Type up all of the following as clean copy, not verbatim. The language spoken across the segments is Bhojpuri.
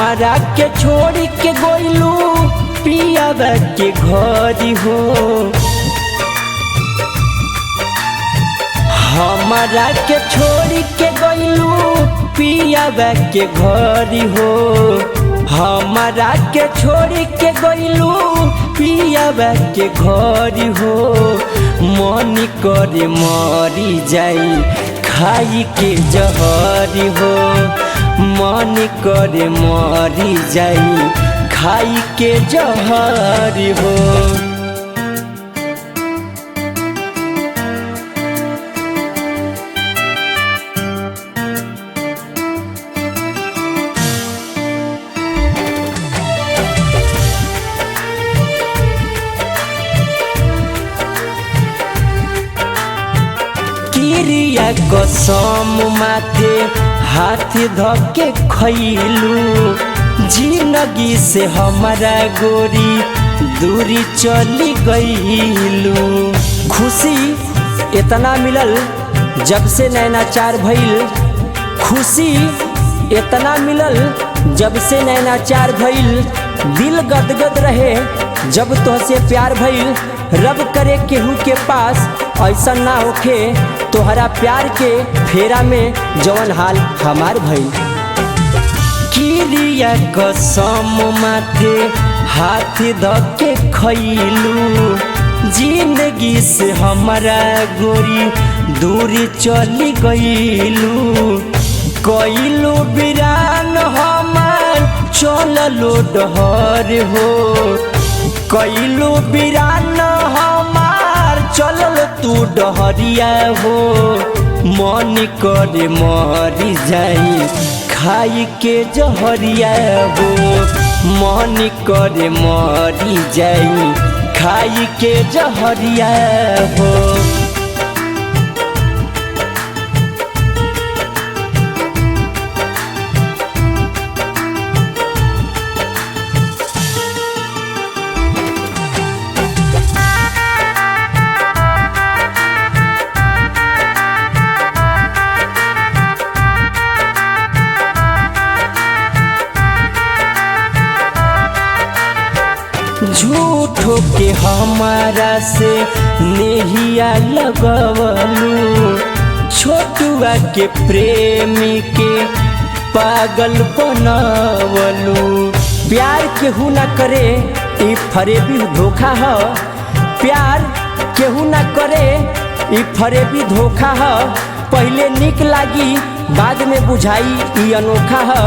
हमारा के छोड़ के गोइलू पियावा के घर हो। हमारा के छोड़ के गोइलू पियावा के घर हो। हमारा के छोड़ के गोइलू पियावा के घर हो। मन करे मरी जाई खाई के जहर हो। मन करे मरी जाई खाई के जहर हो। किरिया कसम माथे हाथ धके खैलू। जिंदगी से हमारा गोरी दूरी चली गईलू। खुशी इतना मिलल जब से नैनाचार भइल। खुशी इतना मिलल जब से नैनाचार भइल। दिल गदगद रहे जब तोहसे प्यार भइल। रब करे केहू के पास ऐसा ना होखे तोहरा प्यार के फेरा में जवन हाल हमार भइल। किरिया कसम माथे हाथ धके खैलू। जिंदगी से हमारा गोरी दूरी चली गईलू। कइलू बिरान हमार चललो डहर हो। कइलू बिरान हमार चलल तू डहरिया हो। मन करे मरी जाई खाई के जहरिया हो। मन करे मरी जाई खाई के जहरिया हो। झूठो के हमारा से नेहिया लगवलू। छोटुआ के प्रेमी के पागल बनवलू। प्यार केहू ना करे ई फरेबी धोखा है। प्यार केहू ना करे ई फरेबी धोखा है। पहले निक लागी बाद में बुझाई ई अनोखा है।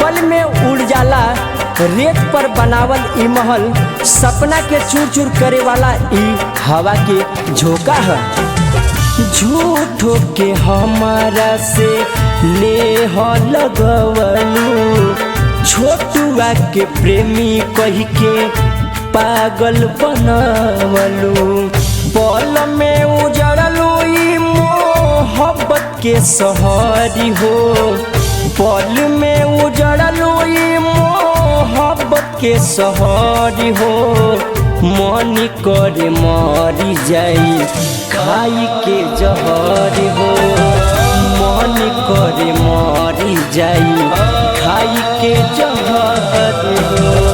पल में उड़ जाला रेत पर बनावल ई महल। सपना के चूर चूर करे वाला ई हवा के झोंका है। झूठो के हमारा से नेह लगवलू। छोटुआ के प्रेमी कही के पागल बनवलू। पल में उजड़लू ई मोहब्बत के सहरी हो। पल में उजड़लू ई मोहब्बत के सहरी हो। मन करे मरी जाई खाई के जहर हो। मन करे मरी जाई खाई के जहर हो।